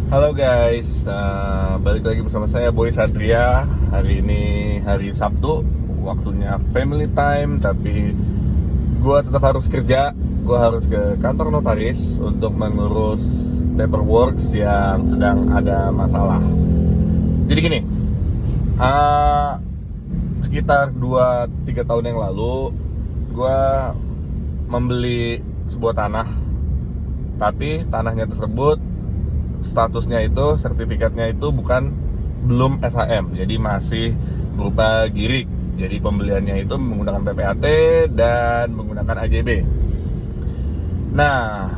Halo guys, balik lagi bersama saya Boy Satria. Hari ini hari Sabtu, waktunya family time, tapi gue tetap harus kerja. Gue harus ke kantor notaris untuk mengurus paperwork yang sedang ada masalah. Jadi gini, sekitar 2-3 tahun yang lalu, gue membeli sebuah tanah, tapi tanahnya tersebut statusnya itu, sertifikatnya itu belum SHM, jadi masih berupa girik. Jadi pembeliannya itu menggunakan PPAT dan menggunakan AJB. Nah,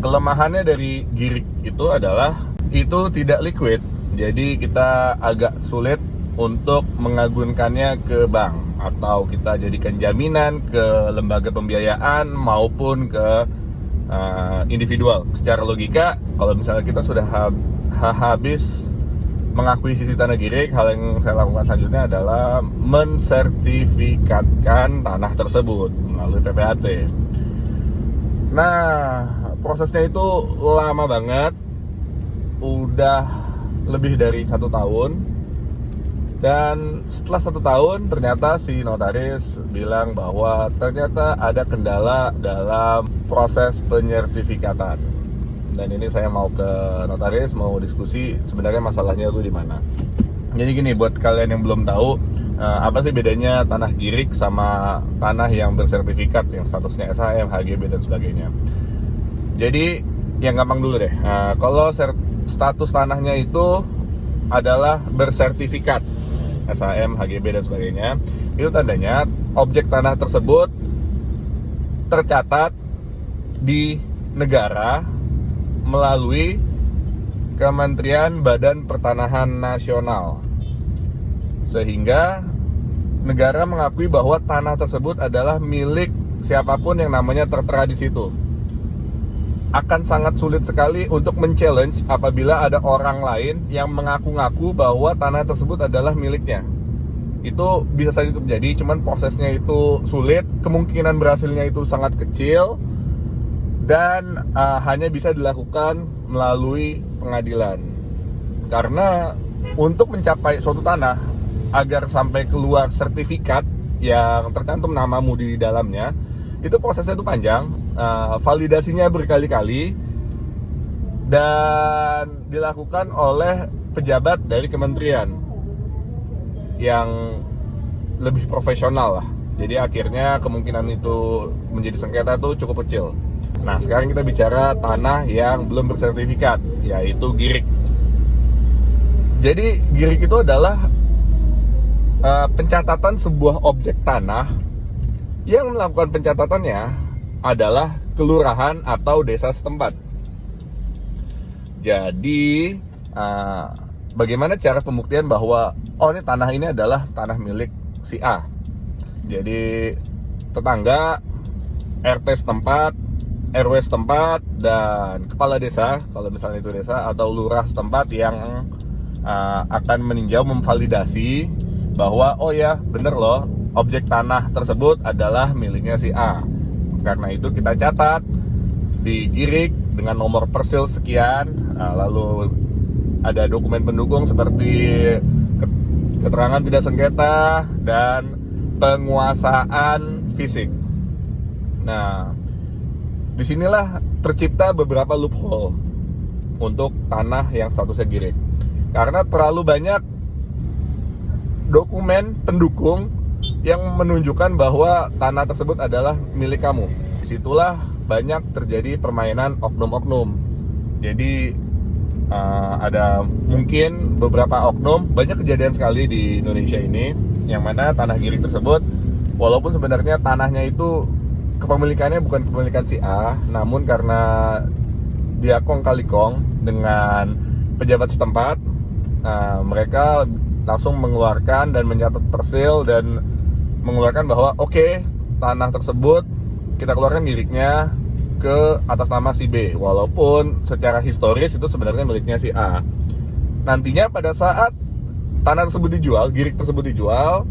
kelemahannya dari girik itu adalah itu tidak liquid, jadi kita agak sulit untuk mengagunkannya ke bank atau kita jadikan jaminan ke lembaga pembiayaan maupun ke individual. Secara logika, kalau misalnya kita sudah habis mengakuisisi tanah girik, hal yang saya lakukan selanjutnya adalah mensertifikatkan tanah tersebut melalui PPAT. Nah, prosesnya itu lama banget, udah lebih dari 1 tahun. Dan setelah 1 tahun, ternyata si notaris bilang bahwa ternyata ada kendala dalam proses penyertifikatan. Dan ini saya mau ke notaris, mau diskusi sebenarnya masalahnya itu di mana. Jadi gini, buat kalian yang belum tahu, apa sih bedanya tanah girik sama tanah yang bersertifikat, yang statusnya SHM, HGB, dan sebagainya. Jadi, yang gampang dulu deh. Kalau status tanahnya itu adalah bersertifikat, SHM, HGB, dan sebagainya, itu tandanya objek tanah tersebut tercatat di negara melalui Kementerian Badan Pertanahan Nasional, sehingga negara mengakui bahwa tanah tersebut adalah milik siapapun yang namanya tertera di situ. Akan sangat sulit sekali untuk men-challenge apabila ada orang lain yang mengaku-ngaku bahwa tanah tersebut adalah miliknya. Itu bisa saja terjadi, cuman prosesnya itu sulit, kemungkinan berhasilnya itu sangat kecil, dan hanya bisa dilakukan melalui pengadilan. Karena untuk mencapai suatu tanah, agar sampai keluar sertifikat yang tercantum namamu di dalamnya, itu prosesnya itu panjang. Validasinya berkali-kali dan dilakukan oleh pejabat dari kementerian yang lebih profesional lah. Jadi akhirnya kemungkinan itu menjadi sengketa itu cukup kecil. Nah, sekarang kita bicara tanah yang belum bersertifikat, yaitu girik. Jadi girik itu adalah pencatatan sebuah objek tanah yang melakukan pencatatannya adalah kelurahan atau desa setempat. Jadi, bagaimana cara pembuktian bahwa ini tanah ini adalah tanah milik si A? Jadi, tetangga, RT setempat, RW setempat, dan kepala desa, kalau misalnya itu desa, atau lurah setempat yang akan meninjau, memvalidasi bahwa bener loh, objek tanah tersebut adalah miliknya si A. Karena itu kita catat di girik dengan nomor persil sekian, lalu ada dokumen pendukung seperti keterangan tidak sengketa dan penguasaan fisik. Nah, disinilah tercipta beberapa loophole untuk tanah yang statusnya girik. Karena terlalu banyak dokumen pendukung yang menunjukkan bahwa tanah tersebut adalah milik kamu. Disitulah banyak terjadi permainan oknum-oknum. Jadi ada mungkin beberapa oknum, banyak kejadian sekali di Indonesia ini, yang mana tanah girik tersebut, walaupun sebenarnya tanahnya itu kepemilikannya bukan kepemilikan si A, namun karena dia kong kali kong dengan pejabat setempat, mereka langsung mengeluarkan dan mencatat persil dan mengeluarkan bahwa tanah tersebut kita keluarkan miliknya ke atas nama si B, walaupun secara historis itu sebenarnya miliknya si A. Nantinya pada saat tanah tersebut dijual, girik tersebut dijual,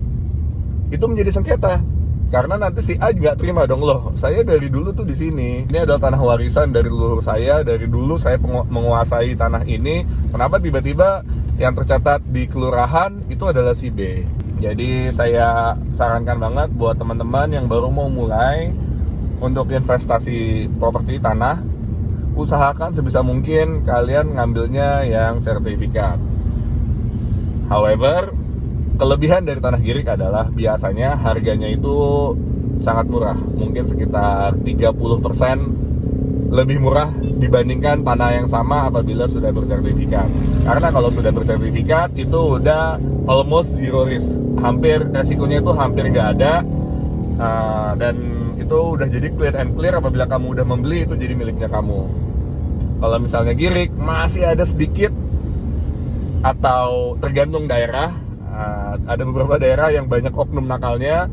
itu menjadi sengketa. Karena nanti si A nggak terima dong, loh saya dari dulu tuh di sini, ini adalah tanah warisan dari leluhur saya, dari dulu saya menguasai tanah ini, kenapa tiba-tiba yang tercatat di kelurahan itu adalah si B. Jadi saya sarankan banget buat teman-teman yang baru mau mulai untuk investasi properti tanah, usahakan sebisa mungkin kalian ngambilnya yang sertifikat. However, kelebihan dari tanah girik adalah biasanya harganya itu sangat murah, mungkin sekitar 30% lebih murah dibandingkan tanah yang sama apabila sudah bersertifikat. Karena kalau sudah bersertifikat itu udah almost zero risk, hampir resikonya itu hampir nggak ada, dan itu udah jadi clear and clear. Apabila kamu udah membeli, itu jadi miliknya kamu. Kalau misalnya girik masih ada sedikit, atau tergantung daerah, ada beberapa daerah yang banyak oknum nakalnya,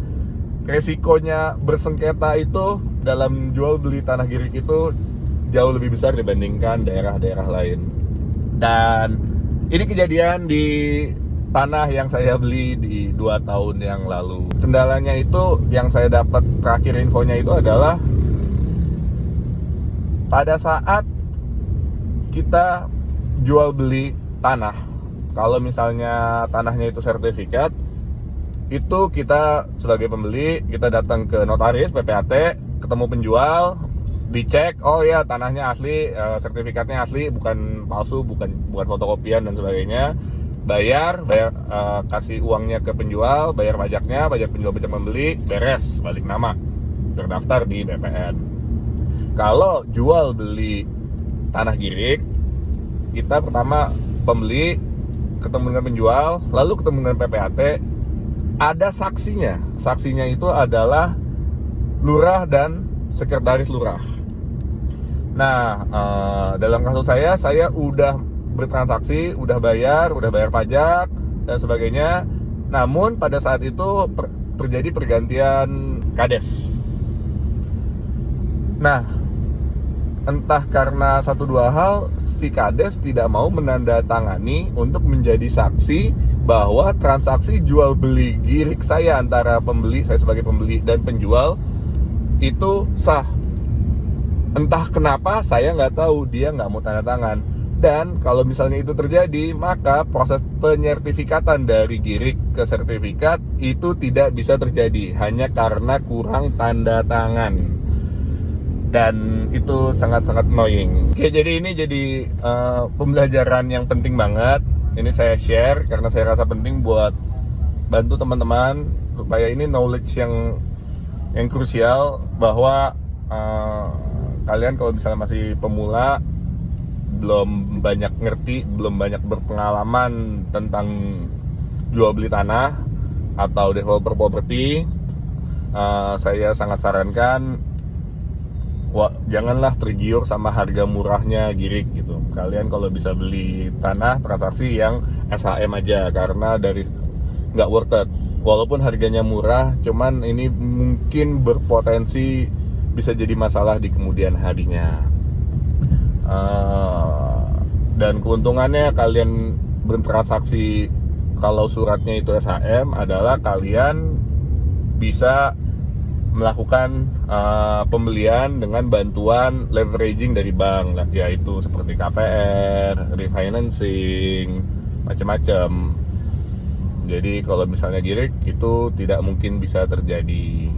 resikonya bersengketa itu dalam jual beli tanah girik itu jauh lebih besar dibandingkan daerah-daerah lain. Dan ini kejadian di tanah yang saya beli di 2 tahun yang lalu. Kendalanya itu yang saya dapat terakhir infonya itu adalah pada saat kita jual beli tanah, kalau misalnya tanahnya itu sertifikat, itu kita sebagai pembeli, kita datang ke notaris, PPAT, ketemu penjual, dicek, oh ya tanahnya asli, sertifikatnya asli, bukan palsu, bukan fotokopian dan sebagainya. Bayar, kasih uangnya ke penjual, bayar pajaknya, pajak penjual, pajak membeli, beres, balik nama, terdaftar di BPN. Kalau jual beli tanah girik, kita pertama pembeli ketemu dengan penjual, lalu ketemu dengan PPAT, ada saksinya. Saksinya itu adalah lurah dan sekretaris lurah. Nah, dalam kasus saya udah bertransaksi, udah bayar pajak dan sebagainya. Namun pada saat itu terjadi pergantian kades. Nah, entah karena satu dua hal, si kades tidak mau menandatangani untuk menjadi saksi bahwa transaksi jual beli girik saya antara pembeli, saya sebagai pembeli, dan penjual itu sah. Entah kenapa, saya nggak tahu, dia nggak mau tanda tangan. Dan kalau misalnya itu terjadi, maka proses penyertifikatan dari girik ke sertifikat itu tidak bisa terjadi hanya karena kurang tanda tangan. Dan itu sangat-sangat annoying. Oke, jadi ini jadi pembelajaran yang penting banget. Ini saya share karena saya rasa penting buat bantu teman-teman supaya ini knowledge yang krusial, bahwa kalian kalau misalnya masih pemula, belum banyak ngerti, belum banyak berpengalaman tentang jual beli tanah atau developer properti, saya sangat sarankan janganlah tergiur sama harga murahnya girik gitu. Kalian kalau bisa beli tanah transaksi yang SHM aja, karena dari nggak worth it. Walaupun harganya murah, cuman ini mungkin berpotensi bisa jadi masalah di kemudian harinya. Dan keuntungannya kalian bertransaksi kalau suratnya itu SHM adalah kalian bisa melakukan pembelian dengan bantuan leveraging dari bank, yaitu seperti KPR, refinancing, macam-macam. Jadi kalau misalnya girik itu tidak mungkin bisa terjadi.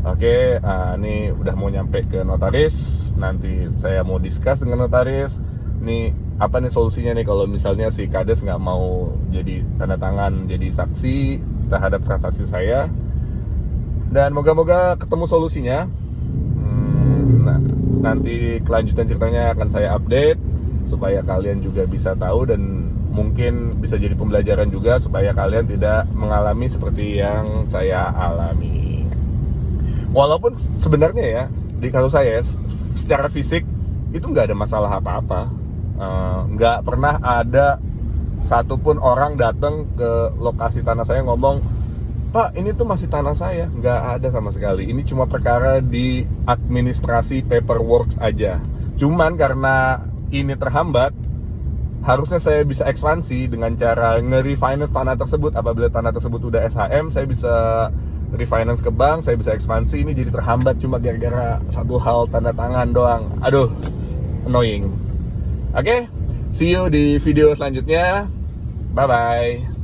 Oke, ini udah mau nyampe ke notaris. Nanti saya mau discuss dengan notaris. Nih apa nih solusinya nih kalau misalnya si kades nggak mau jadi tanda tangan jadi saksi terhadap transaksi saya. Dan moga-moga ketemu solusinya. Nah, nanti kelanjutan ceritanya akan saya update supaya kalian juga bisa tahu, dan mungkin bisa jadi pembelajaran juga supaya kalian tidak mengalami seperti yang saya alami. Walaupun sebenarnya ya di kasus saya secara fisik itu nggak ada masalah apa-apa, nggak pernah ada satupun orang datang ke lokasi tanah saya ngomong, Pak ini tuh masih tanah saya. Nggak ada sama sekali. Ini cuma perkara di administrasi paperwork aja. Cuman karena ini terhambat, harusnya saya bisa ekspansi dengan cara nge-refinance tanah tersebut. Apabila tanah tersebut udah SHM, saya bisa refinance ke bank, saya bisa ekspansi. Ini jadi terhambat cuma gara-gara satu hal, tanda tangan doang. Aduh, annoying. Oke, see you di video selanjutnya. Bye bye.